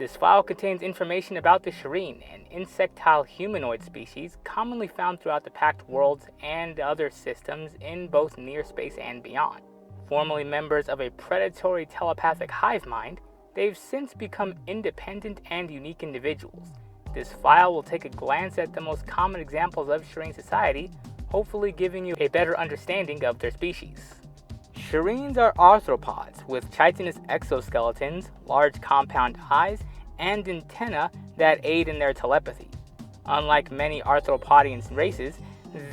This file contains information about the Shireen, an insectile humanoid species commonly found throughout the Pact worlds and other systems in both near space and beyond. Formerly members of a predatory telepathic hive mind, they've since become independent and unique individuals. This file will take a glance at the most common examples of Shireen society, hopefully giving you a better understanding of their species. Shireens are arthropods with chitinous exoskeletons, large compound eyes, and antennae that aid in their telepathy. Unlike many arthropodian races,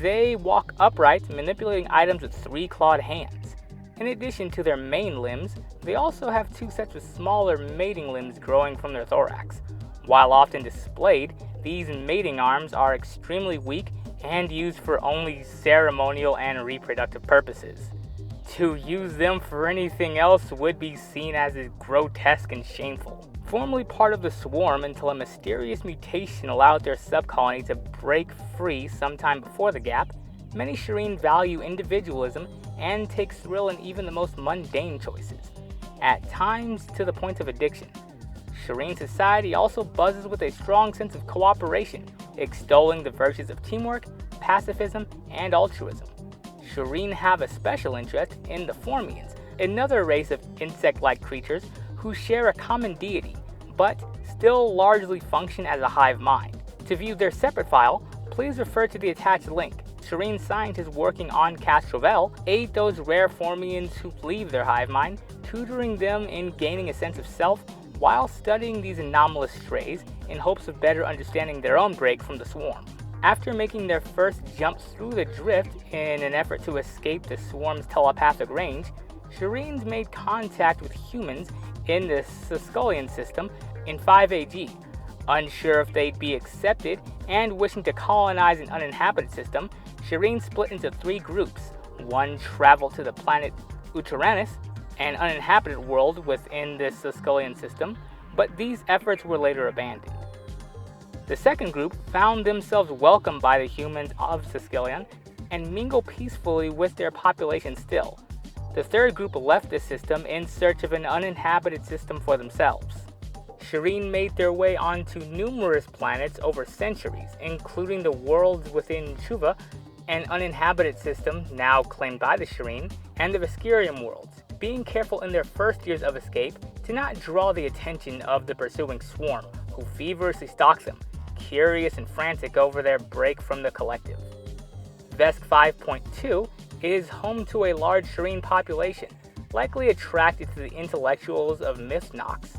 they walk upright, manipulating items with 3 clawed hands. In addition to their main limbs, they also have 2 sets of smaller mating limbs growing from their thorax. While often displayed, these mating arms are extremely weak and used for only ceremonial and reproductive purposes. To use them for anything else would be seen as grotesque and shameful. Formerly part of the swarm until a mysterious mutation allowed their subcolony to break free sometime before the gap, many Shireen value individualism and take thrill in even the most mundane choices, at times to the point of addiction. Shireen society also buzzes with a strong sense of cooperation, extolling the virtues of teamwork, pacifism, and altruism. Shireen have a special interest in the Formians, another race of insect-like creatures who share a common deity, but still largely function as a hive mind. To view their separate file, please refer to the attached link. Shireen scientists working on Castrovel aid those rare Formians who leave their hive mind, tutoring them in gaining a sense of self while studying these anomalous strays in hopes of better understanding their own break from the swarm. After making their first jump through the drift in an effort to escape the swarm's telepathic range, Shireens made contact with humans in the Siscolian system in 5 AG. Unsure if they'd be accepted and wishing to colonize an uninhabited system, Shireen split into 3 groups. One traveled to the planet Uteranus, an uninhabited world within the Siscolian system, but these efforts were later abandoned. The second group found themselves welcomed by the humans of Siscolian and mingle peacefully with their population still. The third group left the system in search of an uninhabited system for themselves. Shireen made their way onto numerous planets over centuries, including the worlds within Chuva, an uninhabited system now claimed by the Shireen, and the Viscurium worlds, being careful in their first years of escape to not draw the attention of the pursuing swarm, who feverishly stalk them, curious and frantic over their break from the collective. Vesk 5.2 is home to a large Shireen population, likely attracted to the intellectuals of Mythnox,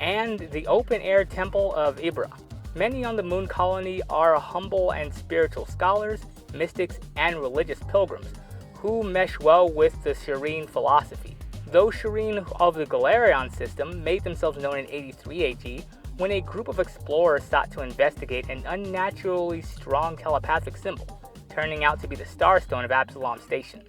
and the open-air temple of Ibra. Many on the moon colony are humble and spiritual scholars, mystics, and religious pilgrims who mesh well with the Shireen philosophy. Those Shireen of the Galarion system made themselves known in 83 AG when a group of explorers sought to investigate an unnaturally strong telepathic symbol, turning out to be the Starstone of Absalom Station.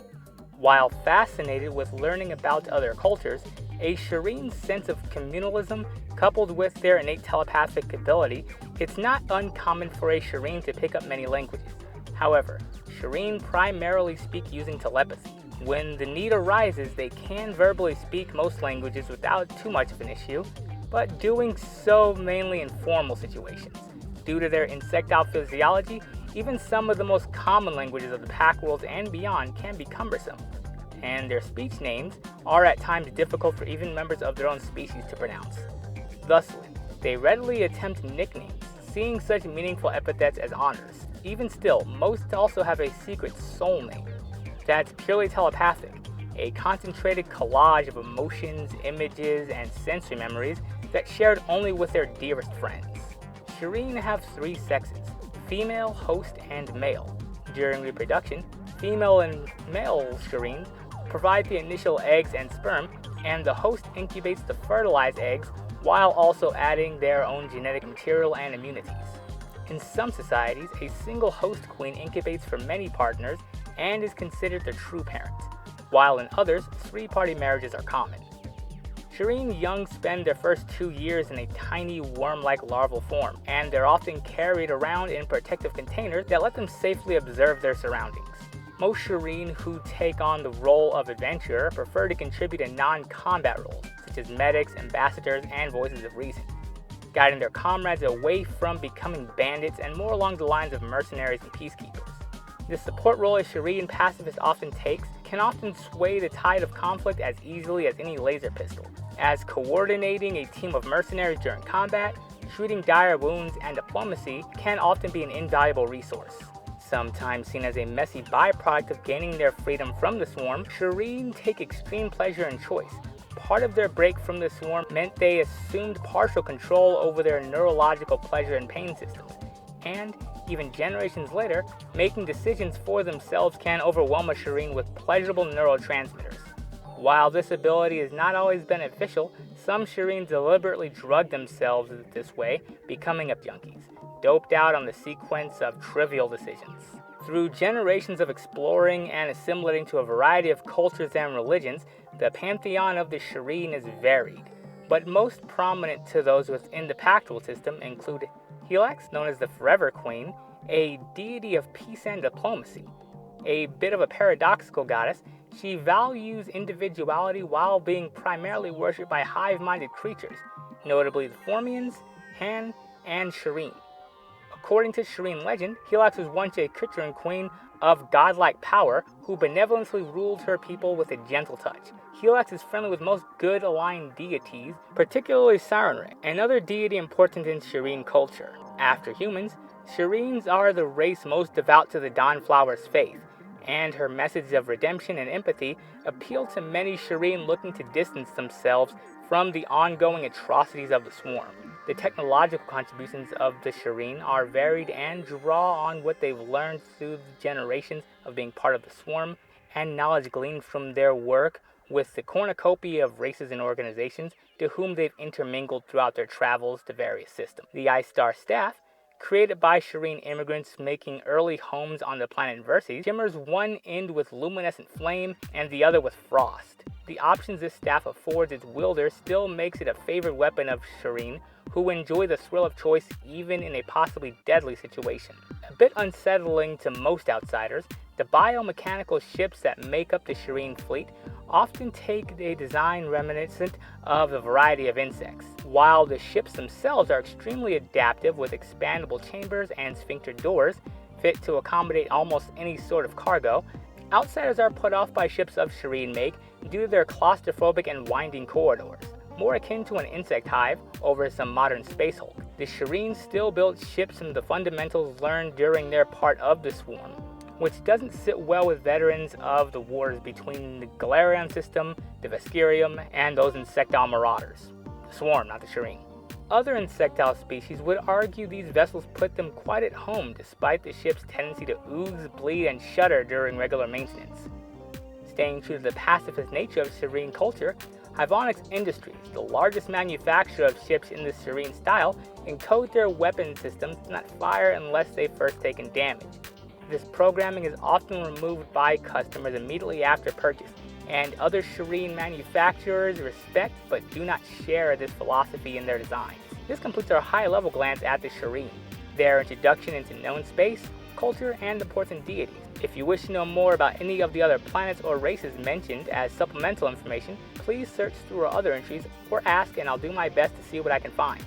While fascinated with learning about other cultures, a Shireen's sense of communalism coupled with their innate telepathic ability, it's not uncommon for a Shireen to pick up many languages. However, Shireen primarily speak using telepathy. When the need arises, they can verbally speak most languages without too much of an issue, but doing so mainly in formal situations. Due to their insectile physiology, even some of the most common languages of the Pack worlds and beyond can be cumbersome, and their speech names are at times difficult for even members of their own species to pronounce. Thusly, they readily attempt nicknames, seeing such meaningful epithets as honors. Even still, most also have a secret soul name that's purely telepathic, a concentrated collage of emotions, images, and sensory memories that's shared only with their dearest friends. Shireen have 3 sexes, female, host, and male. During reproduction, female and male Shireen provide the initial eggs and sperm, and the host incubates the fertilized eggs while also adding their own genetic material and immunities. In some societies, a single host queen incubates for many partners and is considered the true parent, while in others, 3-party marriages are common. Shireen young spend their first 2 years in a tiny worm-like larval form, and they're often carried around in protective containers that let them safely observe their surroundings. Most Shireen who take on the role of adventurer prefer to contribute in non-combat roles, such as medics, ambassadors, and voices of reason. guiding their comrades away from becoming bandits and more along the lines of mercenaries and peacekeepers. The support role a Shireen pacifist often takes can often sway the tide of conflict as easily as any laser pistol, as coordinating a team of mercenaries during combat, treating dire wounds, and diplomacy can often be an invaluable resource. Sometimes seen as a messy byproduct of gaining their freedom from the swarm, Shireen take extreme pleasure in choice. Part of their break from the swarm meant they assumed partial control over their neurological pleasure and pain systems, and even generations later, making decisions for themselves can overwhelm a Shireen with pleasurable neurotransmitters. While this ability is not always beneficial, some Shireen deliberately drug themselves this way, becoming junkies, doped out on the sequence of trivial decisions. Through generations of exploring and assimilating to a variety of cultures and religions, the pantheon of the Shireen is varied, but most prominent to those within the Pactual system include Helax, known as the Forever Queen, a deity of peace and diplomacy. A bit of a paradoxical goddess, she values individuality while being primarily worshipped by hive-minded creatures, notably the Formians, Han, and Shireen. According to Shireen legend, Helax was once a Kitcherin queen of godlike power who benevolently ruled her people with a gentle touch. Helax is friendly with most good-aligned deities, particularly Sirenre, another deity important in Shireen culture. After humans, Shireens are the race most devout to the Dawnflower's faith, and her message of redemption and empathy appeal to many Shireen looking to distance themselves from the ongoing atrocities of the swarm. The technological contributions of the Shireen are varied and draw on what they've learned through the generations of being part of the swarm and knowledge gleaned from their work with the cornucopia of races and organizations to whom they've intermingled throughout their travels to various systems. The iStar staff, created by Shireen immigrants making early homes on the planet Verces, shimmers one end with luminescent flame and the other with frost. The options this staff affords its wielder still makes it a favorite weapon of Shireen, who enjoy the thrill of choice even in a possibly deadly situation. A bit unsettling to most outsiders, the biomechanical ships that make up the Shireen fleet often take a design reminiscent of a variety of insects. While the ships themselves are extremely adaptive with expandable chambers and sphincter doors, fit to accommodate almost any sort of cargo, outsiders are put off by ships of Shireen make due to their claustrophobic and winding corridors. More akin to an insect hive over some modern space hulk, the Shireen still build ships from the fundamentals learned during their part of the swarm, which doesn't sit well with veterans of the wars between the Galarian system, the Vesperium, and those insectile marauders. The swarm, not the Shireen. Other insectile species would argue these vessels put them quite at home despite the ship's tendency to ooze, bleed, and shudder during regular maintenance. Staying true to the pacifist nature of Shireen culture, Hivonix Industries, the largest manufacturer of ships in the Shireen style, encode their weapon systems to not fire unless they've first taken damage. This programming is often removed by customers immediately after purchase, and other Shireen manufacturers respect but do not share this philosophy in their designs. This completes our high-level glance at the Shireen, their introduction into known space, culture, and important deities. If you wish to know more about any of the other planets or races mentioned as supplemental information, please search through our other entries or ask and I'll do my best to see what I can find.